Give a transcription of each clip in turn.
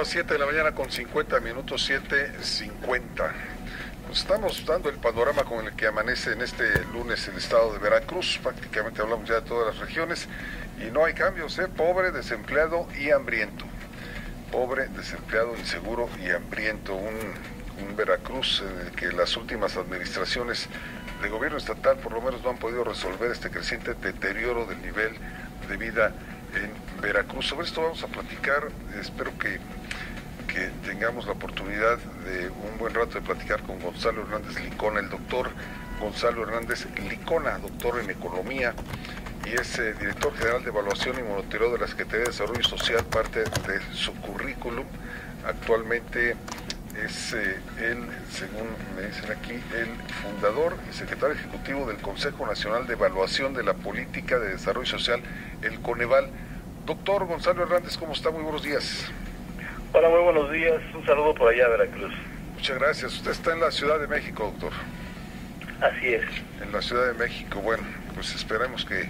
las 7 de la mañana con 50 minutos, 7:50. Nos estamos dando el panorama con el que amanece en este lunes el estado de Veracruz. Prácticamente hablamos ya de todas las regiones y no hay cambios, pobre, desempleado y hambriento. Pobre, desempleado, inseguro y hambriento. Un Veracruz en el que las últimas administraciones de gobierno estatal por lo menos no han podido resolver este creciente deterioro del nivel de vida en Veracruz. Sobre esto vamos a platicar. Espero que tengamos la oportunidad de un buen rato de platicar con Gonzalo Hernández Licona, el doctor Gonzalo Hernández Licona, doctor en Economía, y es director general de Evaluación y Monitoreo de la Secretaría de Desarrollo Social. Parte de su currículum actualmente es él, según me dicen aquí, el fundador y secretario ejecutivo del Consejo Nacional de Evaluación de la Política de Desarrollo Social, el Coneval. Doctor Gonzalo Hernández, ¿cómo está? Muy buenos días. Hola, muy buenos días. Un saludo por allá, Veracruz. Muchas gracias. Usted está en la Ciudad de México, doctor. Así es. En la Ciudad de México. Bueno, pues esperemos que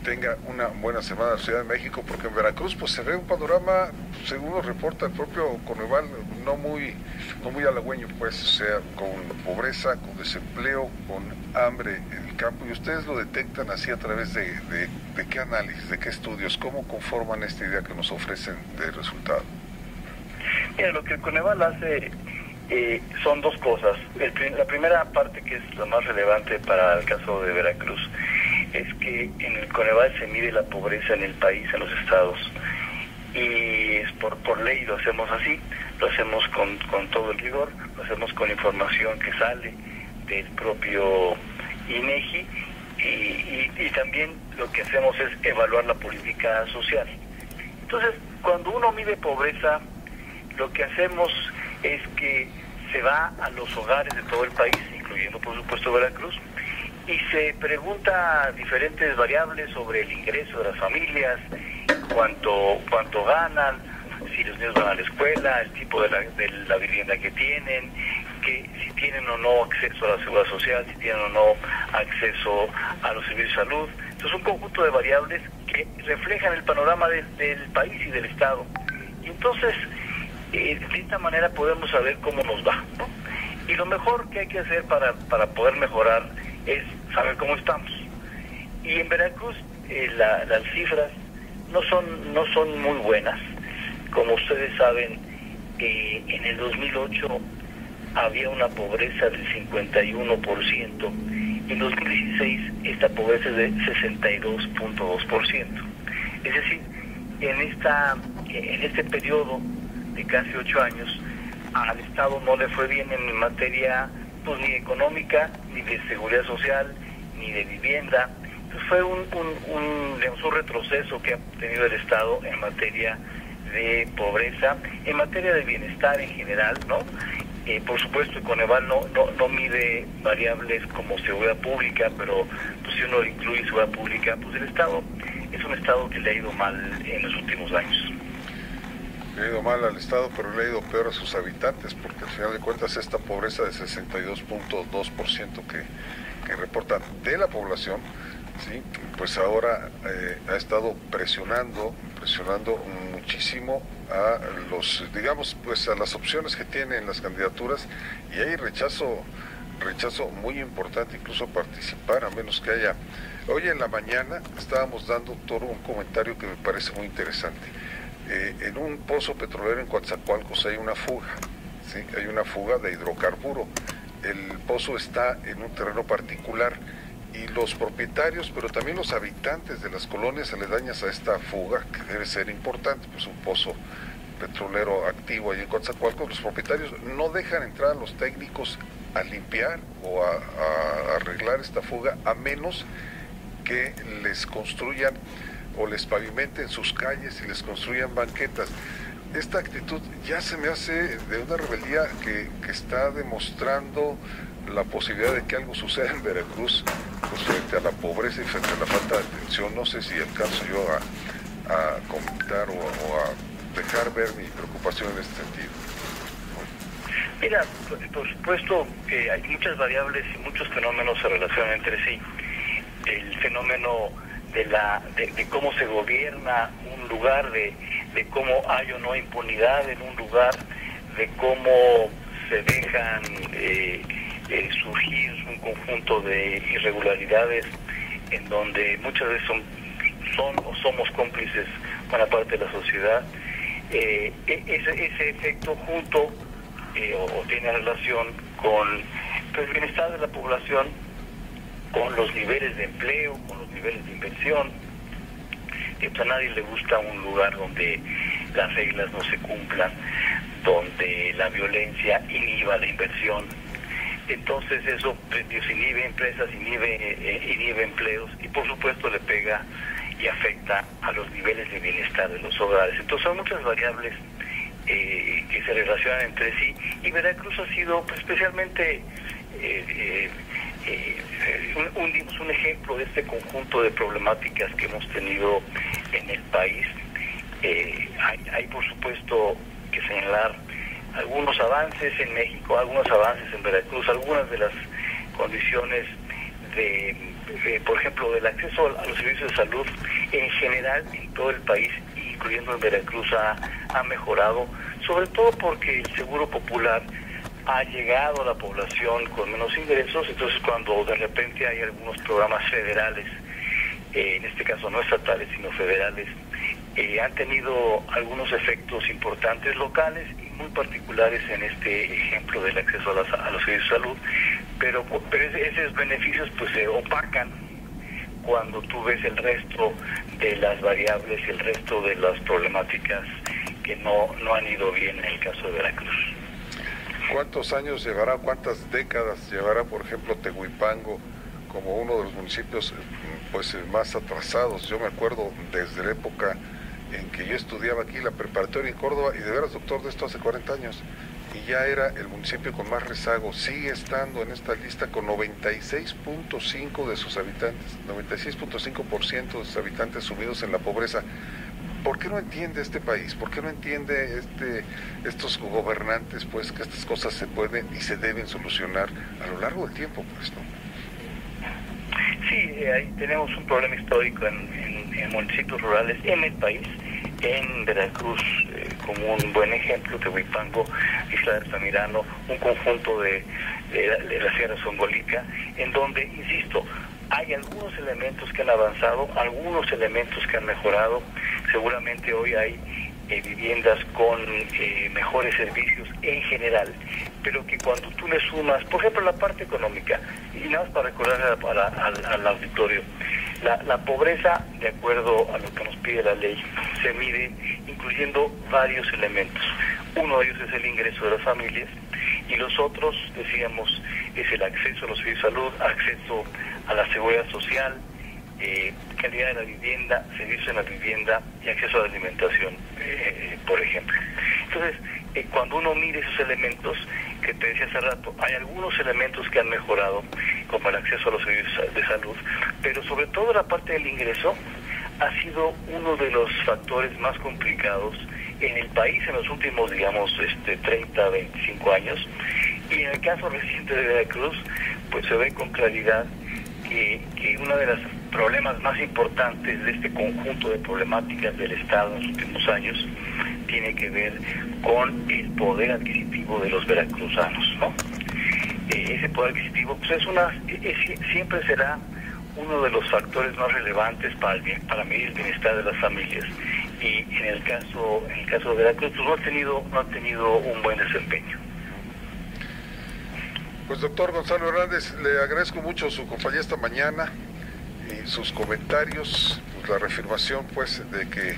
tenga una buena semana en la Ciudad de México, porque en Veracruz pues se ve un panorama, según nos reporta el propio Coneval, no muy halagüeño, pues, o sea, con pobreza, con desempleo, con hambre en el campo. Y ustedes lo detectan así a través de qué análisis, de qué estudios, cómo conforman esta idea que nos ofrecen de resultado. Mira, lo que el Coneval hace son dos cosas. La primera parte, que es la más relevante para el caso de Veracruz, es que en el Coneval se mide la pobreza en el país, en los estados, y es por ley lo hacemos así, lo hacemos con todo el rigor, lo hacemos con información que sale del propio INEGI, y también lo que hacemos es evaluar la política social. Entonces, cuando uno mide pobreza, lo que hacemos es que se va a los hogares de todo el país, incluyendo por supuesto Veracruz, y se pregunta diferentes variables sobre el ingreso de las familias, cuánto ganan, si los niños van a la escuela, el tipo de la vivienda que tienen, que si tienen o no acceso a la seguridad social, si tienen o no acceso a los servicios de salud. Entonces, un conjunto de variables que reflejan el panorama del país y del Estado. Y entonces, de esta manera podemos saber cómo nos va, ¿no? Y lo mejor que hay que hacer para poder mejorar es saber cómo estamos. Y en Veracruz las cifras no son muy buenas. Como ustedes saben, en el 2008 había una pobreza del 51%, y en 2016 esta pobreza es de 62.2%. Es decir, en este periodo de casi 8 años, al Estado no le fue bien en materia pues ni económica, ni de seguridad social, ni de vivienda. Entonces fue un retroceso que ha tenido el Estado en materia de pobreza, en materia de bienestar en general, ¿no? Por supuesto, el Coneval no mide variables como seguridad pública, pero pues, si uno incluye seguridad pública, pues el Estado es un Estado que le ha ido mal en los últimos años. Le ha ido mal al Estado, pero le ha ido peor a sus habitantes, porque al final de cuentas esta pobreza de 62.2% que reportan de la población, ¿sí? Pues ahora ha estado presionando muchísimo a los, digamos, pues a las opciones que tienen las candidaturas, y hay rechazo muy importante, incluso participar, a menos que haya. Hoy en la mañana estábamos dando todo un comentario que me parece muy interesante. En un pozo petrolero en Coatzacoalcos hay una fuga, ¿sí? Hay una fuga de hidrocarburo. El pozo está en un terreno particular, y los propietarios, pero también los habitantes de las colonias aledañas a esta fuga, que debe ser importante, pues un pozo petrolero activo allí en Coatzacoalcos, los propietarios no dejan entrar a los técnicos a limpiar o a arreglar esta fuga, a menos que les construyan o les pavimenten sus calles y les construyan banquetas. Esta actitud ya se me hace de una rebeldía que está demostrando la posibilidad de que algo suceda en Veracruz, pues frente a la pobreza y frente a la falta de atención. No sé si alcanzo yo a comentar o a dejar ver mi preocupación en este sentido. Mira, por supuesto que hay muchas variables y muchos fenómenos se relacionan entre sí. El fenómeno de cómo se gobierna un lugar, de de cómo hay o no impunidad en un lugar, de cómo se dejan surgir un conjunto de irregularidades en donde muchas veces son o somos cómplices buena parte de la sociedad. Ese efecto junto o tiene relación con el bienestar de la población, con los niveles de empleo, con los niveles de inversión. A nadie le gusta un lugar donde las reglas no se cumplan, donde la violencia inhiba la inversión. Entonces eso inhibe empresas, inhibe empleos y por supuesto le pega y afecta a los niveles de bienestar de los hogares. Entonces son muchas variables que se relacionan entre sí, y Veracruz ha sido especialmente un ejemplo de este conjunto de problemáticas que hemos tenido en el país. Hay por supuesto que señalar algunos avances en México, algunos avances en Veracruz, algunas de las condiciones por ejemplo, del acceso a los servicios de salud en general en todo el país, incluyendo en Veracruz, ha mejorado, sobre todo porque el seguro popular ha llegado a la población con menos ingresos. Entonces cuando de repente hay algunos programas federales, en este caso no estatales sino federales, han tenido algunos efectos importantes locales y muy particulares en este ejemplo del acceso a los servicios de salud, pero esos beneficios pues se opacan cuando tú ves el resto de las variables y el resto de las problemáticas que no han ido bien en el caso de Veracruz. ¿Cuántos años llevará, cuántas décadas llevará, por ejemplo, Tehuipango como uno de los municipios pues más atrasados? Yo me acuerdo desde la época en que yo estudiaba aquí la preparatoria en Córdoba, y de veras, doctor, de esto hace 40 años, y ya era el municipio con más rezago. Sigue estando en esta lista con 96.5 de sus habitantes, 96.5% de sus habitantes sumidos en la pobreza. ¿Por qué no entiende este país? ¿Por qué no entiende estos gobernantes pues que estas cosas se pueden y se deben solucionar a lo largo del tiempo, pues, ¿no? Sí, ahí tenemos un problema histórico en municipios rurales en el país. En Veracruz, como un buen ejemplo, Tehuipango, Isla de Altamirano, un conjunto de la Sierra Zongolica, en donde, insisto, hay algunos elementos que han avanzado, algunos elementos que han mejorado. Seguramente hoy hay viviendas con mejores servicios en general, pero que cuando tú le sumas, por ejemplo, la parte económica, y nada más para recordar al auditorio, la pobreza, de acuerdo a lo que nos pide la ley, se mide incluyendo varios elementos. Uno de ellos es el ingreso de las familias, y los otros, decíamos, es el acceso a los servicios de salud, acceso a la seguridad social, calidad de la vivienda, servicios en la vivienda y acceso a la alimentación, por ejemplo. Entonces, cuando uno mide esos elementos, que te decía hace rato, hay algunos elementos que han mejorado, como el acceso a los servicios de salud, pero sobre todo la parte del ingreso ha sido uno de los factores más complicados en el país en los últimos, digamos, 30, 25 años. Y en el caso reciente de Veracruz, pues se ve con claridad que uno de los problemas más importantes de este conjunto de problemáticas del Estado en los últimos años tiene que ver con el poder adquisitivo de los veracruzanos, ¿no? Ese poder adquisitivo pues siempre será uno de los factores más relevantes para medir el bienestar de las familias, y en el caso de Veracruz pues no ha tenido un buen desempeño. Pues doctor Gonzalo Hernández, le agradezco mucho su compañía esta mañana y sus comentarios, pues la reafirmación pues de que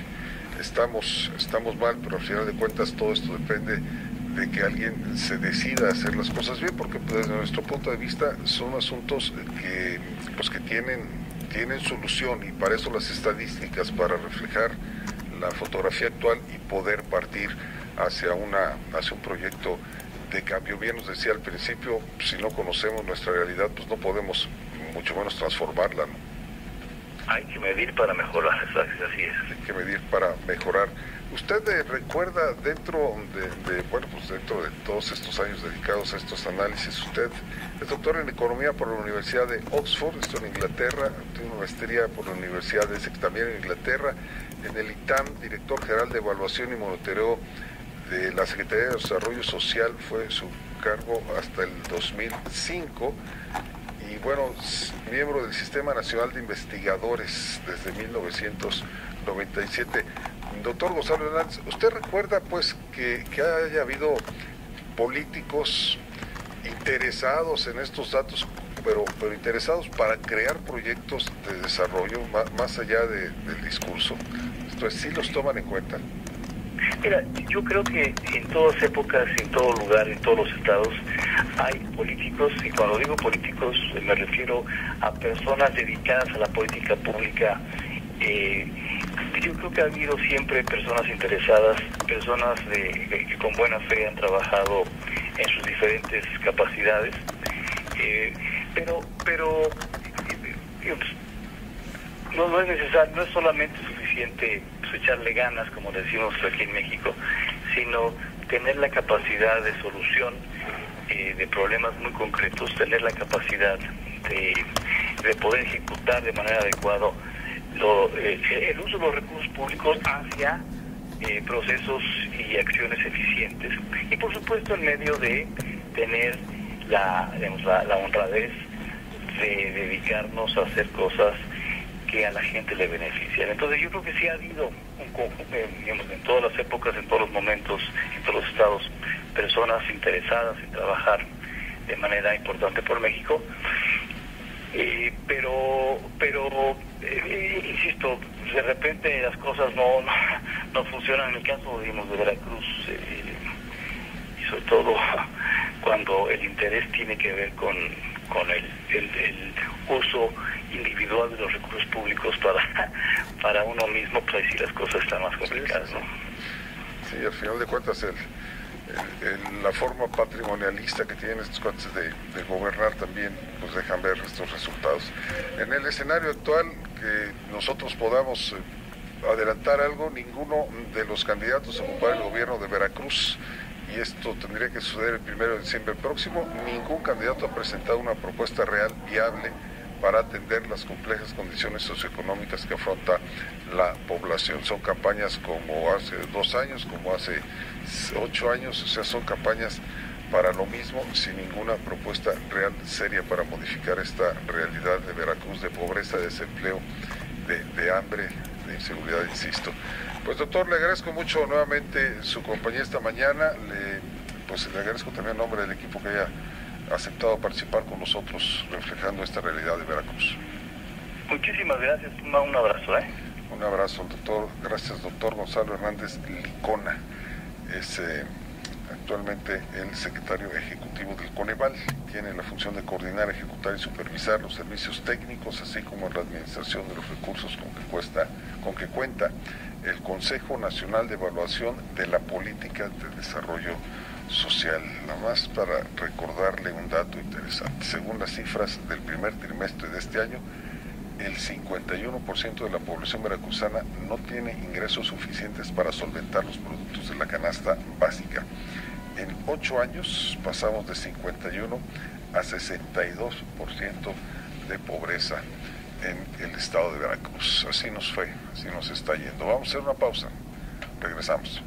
estamos mal, pero al final de cuentas todo esto depende de que alguien se decida a hacer las cosas bien, porque desde nuestro punto de vista son asuntos que tienen solución, y para eso las estadísticas, para reflejar la fotografía actual y poder partir hacia un proyecto de cambio. Bien nos decía al principio, si no conocemos nuestra realidad, pues no podemos mucho menos transformarla, ¿no? hay que medir para mejorar, así es. Hay que medir para mejorar. ¿Usted recuerda dentro dentro de todos estos años dedicados a estos análisis, usted es doctor en Economía por la Universidad de Oxford, esto en Inglaterra, tiene una maestría por la Universidad de Essex también en Inglaterra, en el ITAM, director general de Evaluación y Monitoreo de la Secretaría de Desarrollo Social, fue su cargo hasta el 2005, y bueno, miembro del Sistema Nacional de Investigadores desde 1997. Doctor Gonzalo Hernández, ¿usted recuerda pues que haya habido políticos interesados en estos datos, pero interesados para crear proyectos de desarrollo más allá del discurso? Esto es, ¿sí los toman en cuenta? Mira, yo creo que en todas épocas, en todo lugar, en todos los estados, hay políticos, y cuando digo políticos me refiero a personas dedicadas a la política pública. Yo creo que ha habido siempre personas interesadas, personas que con buena fe han trabajado en sus diferentes capacidades, pero no es necesario, no es solamente suficiente echarle ganas, como decimos aquí en México, sino tener la capacidad de solución de problemas muy concretos, tener la capacidad de poder ejecutar de manera adecuada el uso de los recursos públicos hacia procesos y acciones eficientes, y por supuesto en medio de tener la honradez de dedicarnos a hacer cosas que a la gente le benefician. Entonces yo creo que sí ha habido en todas las épocas, en todos los momentos, en todos los estados, personas interesadas en trabajar de manera importante por México, pero insisto, de repente las cosas no funcionan. En el caso, digamos, de Veracruz, y sobre todo cuando el interés tiene que ver con el uso individual de los recursos públicos para uno mismo, pues ahí sí las cosas están más complicadas, ¿no? Sí, al final de cuentas la forma patrimonialista que tienen estos cuates de gobernar también pues dejan ver estos resultados. En el escenario actual, que nosotros podamos adelantar algo, ninguno de los candidatos a ocupar el gobierno de Veracruz, y esto tendría que suceder el 1 de diciembre próximo, ningún candidato ha presentado una propuesta real, viable, para atender las complejas condiciones socioeconómicas que afronta la población. Son campañas como hace 2 años, como hace 8 años, o sea, son campañas para lo mismo, sin ninguna propuesta real, seria, para modificar esta realidad de Veracruz, de pobreza, de desempleo, de hambre, de inseguridad, insisto. Pues doctor, le agradezco mucho nuevamente su compañía esta mañana, le agradezco también en nombre del equipo que haya aceptado participar con nosotros reflejando esta realidad de Veracruz. Muchísimas gracias, un abrazo. Un abrazo, doctor. Gracias, doctor Gonzalo Hernández Licona. Es actualmente el secretario ejecutivo del Coneval. Tiene la función de coordinar, ejecutar y supervisar los servicios técnicos, así como la administración de los recursos con que cuenta el Consejo Nacional de Evaluación de la Política de Desarrollo Social. Nada más para recordarle un dato interesante. Según las cifras del primer trimestre de este año, el 51% de la población veracruzana no tiene ingresos suficientes para solventar los productos de la canasta básica. En 8 años pasamos de 51 a 62% de pobreza en el estado de Veracruz. Así nos fue, así nos está yendo. Vamos a hacer una pausa. Regresamos.